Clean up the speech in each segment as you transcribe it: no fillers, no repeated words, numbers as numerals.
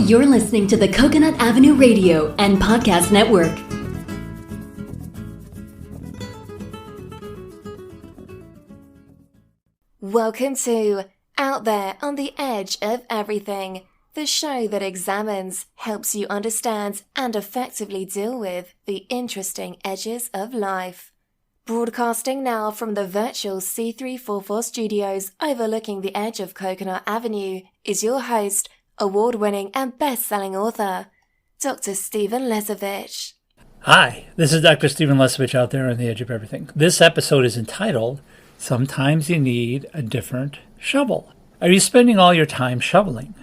You're listening to the Coconut Avenue Radio and Podcast Network. Welcome to Out There on the Edge of Everything, the show that examines, helps you understand, and effectively deal with the interesting edges of life. Broadcasting now from the virtual C344 studios overlooking the edge of Coconut Avenue is your host, award-winning and best-selling author, Dr. Stephen Lesavich. Hi, this is Dr. Stephen Lesavich out there on the edge of everything. This episode is entitled, Sometimes You Need a Different Shovel. Are you spending all your time shoveling?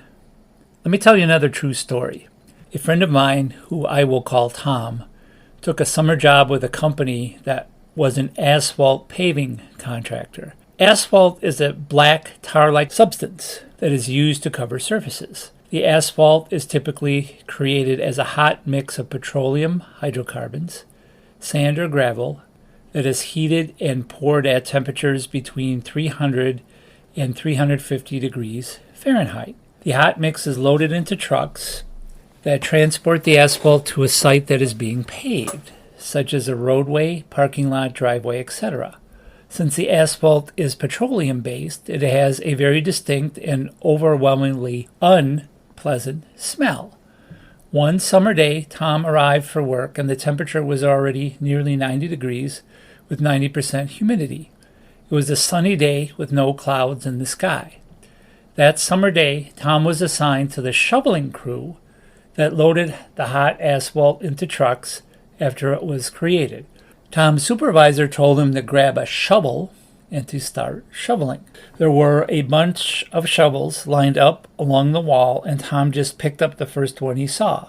Let me tell you another true story. A friend of mine, who I will call Tom, took a summer job with a company that was an asphalt paving contractor. Asphalt is a black tar-like substance that is used to cover surfaces. The asphalt is typically created as a hot mix of petroleum hydrocarbons, sand or gravel, that is heated and poured at temperatures between 300 and 350 degrees Fahrenheit. The hot mix is loaded into trucks that transport the asphalt to a site that is being paved, such as a roadway, parking lot, driveway, etc. Since the asphalt is petroleum-based, it has a very distinct and overwhelmingly unpleasant smell. One summer day, Tom arrived for work and the temperature was already nearly 90 degrees with 90% humidity. It was a sunny day with no clouds in the sky. That summer day, Tom was assigned to the shoveling crew that loaded the hot asphalt into trucks after it was created. Tom's supervisor told him to grab a shovel and to start shoveling. There were a bunch of shovels lined up along the wall, and Tom just picked up the first one he saw.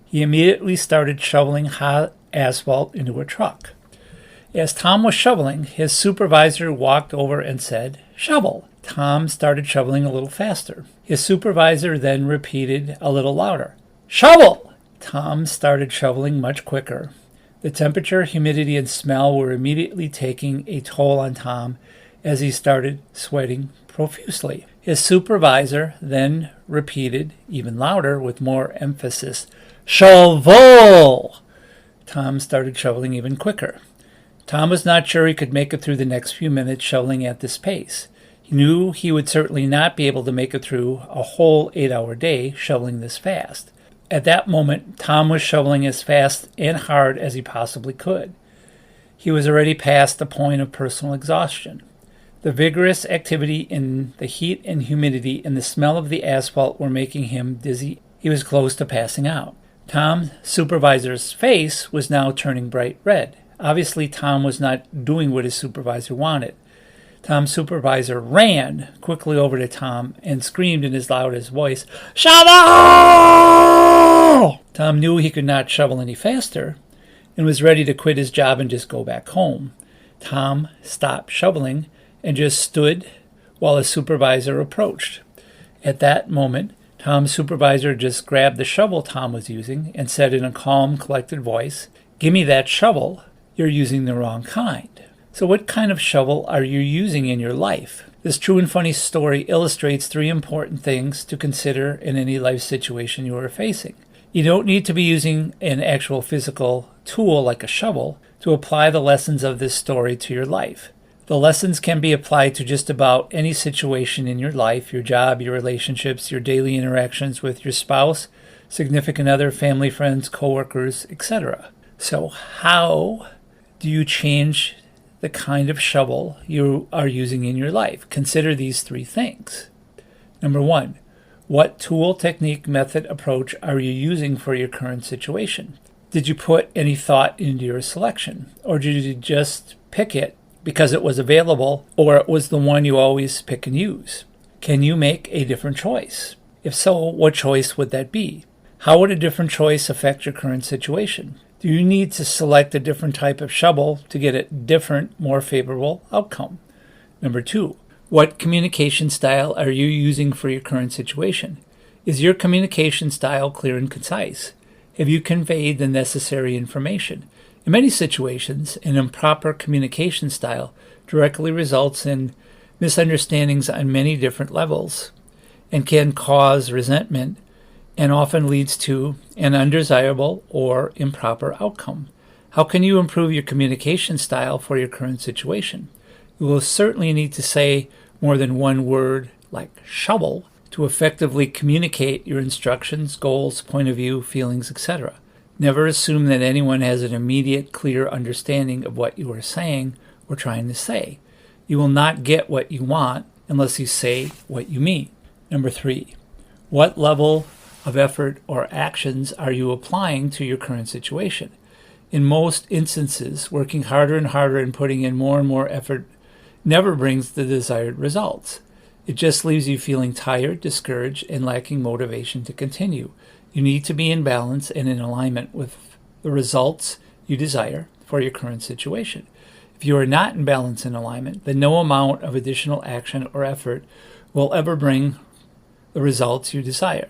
He immediately started shoveling hot asphalt into a truck. As Tom was shoveling, his supervisor walked over and said, "Shovel." Tom started shoveling a little faster. His supervisor then repeated a little louder, "Shovel!" Tom started shoveling much quicker. The temperature, humidity, and smell were immediately taking a toll on Tom as he started sweating profusely. His supervisor then repeated, even louder with more emphasis, "Shovel!" Tom started shoveling even quicker. Tom was not sure he could make it through the next few minutes shoveling at this pace. He knew he would certainly not be able to make it through a whole 8-hour day shoveling this fast. At that moment, Tom was shoveling as fast and hard as he possibly could. He was already past the point of personal exhaustion. The vigorous activity in the heat and humidity and the smell of the asphalt were making him dizzy. He was close to passing out. Tom's supervisor's face was now turning bright red. Obviously, Tom was not doing what his supervisor wanted. Tom's supervisor ran quickly over to Tom and screamed in his loudest voice, "Shovel!" Tom knew he could not shovel any faster and was ready to quit his job and just go back home. Tom stopped shoveling and just stood while his supervisor approached. At that moment, Tom's supervisor just grabbed the shovel Tom was using and said in a calm, collected voice, "Give me that shovel. You're using the wrong kind." So what kind of shovel are you using in your life? This true and funny story illustrates 3 important things to consider in any life situation you are facing. You don't need to be using an actual physical tool like a shovel to apply the lessons of this story to your life. The lessons can be applied to just about any situation in your life, your job, your relationships, your daily interactions with your spouse, significant other, family, friends, coworkers, etc. So how do you change the kind of shovel you are using in your life? Consider these 3 things. Number 1, what tool, technique, method, approach are you using for your current situation? Did you put any thought into your selection? Or did you just pick it because it was available or it was the one you always pick and use? Can you make a different choice? If so, what choice would that be? How would a different choice affect your current situation? Do you need to select a different type of shovel to get a different, more favorable outcome? Number 2, what communication style are you using for your current situation? Is your communication style clear and concise? Have you conveyed the necessary information? In many situations, an improper communication style directly results in misunderstandings on many different levels and can cause resentment and often leads to an undesirable or improper outcome. How can you improve your communication style for your current situation? You will certainly need to say more than one word like shovel to effectively communicate your instructions, goals, point of view, feelings, etc. Never assume that anyone has an immediate, clear understanding of what you are saying or trying to say. You will not get what you want unless you say what you mean. Number 3, what level of effort or actions are you applying to your current situation? In most instances, working harder and harder and putting in more and more effort never brings the desired results. It just leaves you feeling tired, discouraged, and lacking motivation to continue. You need to be in balance and in alignment with the results you desire for your current situation. If you are not in balance and alignment, then no amount of additional action or effort will ever bring the results you desire.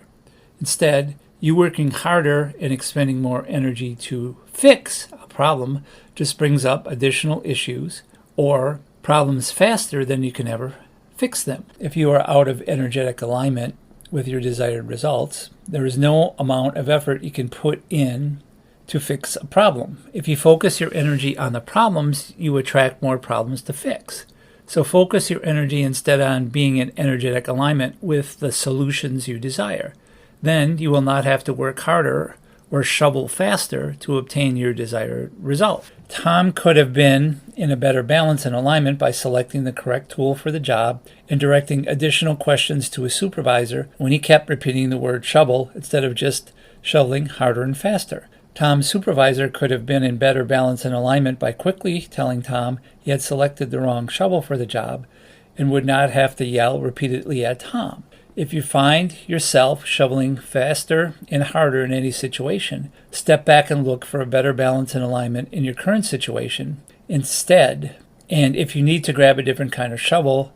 Instead, you working harder and expending more energy to fix a problem just brings up additional issues or problems faster than you can ever fix them. If you are out of energetic alignment with your desired results, there is no amount of effort you can put in to fix a problem. If you focus your energy on the problems, you attract more problems to fix. So focus your energy instead on being in energetic alignment with the solutions you desire. Then you will not have to work harder or shovel faster to obtain your desired result. Tom could have been in a better balance and alignment by selecting the correct tool for the job and directing additional questions to his supervisor when he kept repeating the word shovel instead of just shoveling harder and faster. Tom's supervisor could have been in better balance and alignment by quickly telling Tom he had selected the wrong shovel for the job and would not have to yell repeatedly at Tom. If you find yourself shoveling faster and harder in any situation, step back and look for a better balance and alignment in your current situation instead. And if you need to grab a different kind of shovel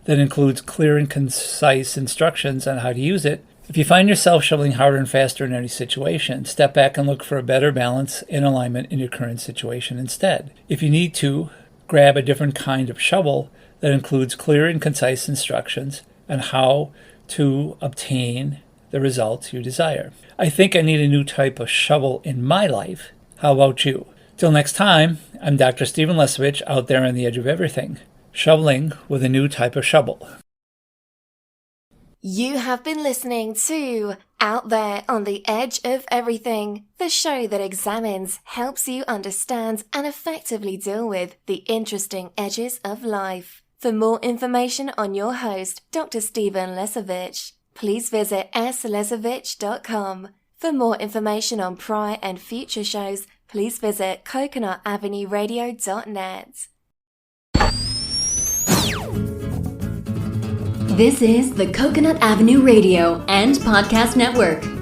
that includes clear and concise instructions on how to use it, if you find yourself shoveling harder and faster in any situation, step back and look for a better balance and alignment in your current situation instead. If you need to grab a different kind of shovel that includes clear and concise instructions on how to obtain the results you desire. I think I need a new type of shovel in my life. How about you? Till next time, I'm Dr. Stephen Lesavich, out there on the edge of everything, shoveling with a new type of shovel. You have been listening to Out There on the Edge of Everything, the show that examines, helps you understand, and effectively deal with the interesting edges of life. For more information on your host, Dr. Stephen Lesavich, please visit slesavich.com. For more information on prior and future shows, please visit coconutavenueradio.net. This is the Coconut Avenue Radio and Podcast Network.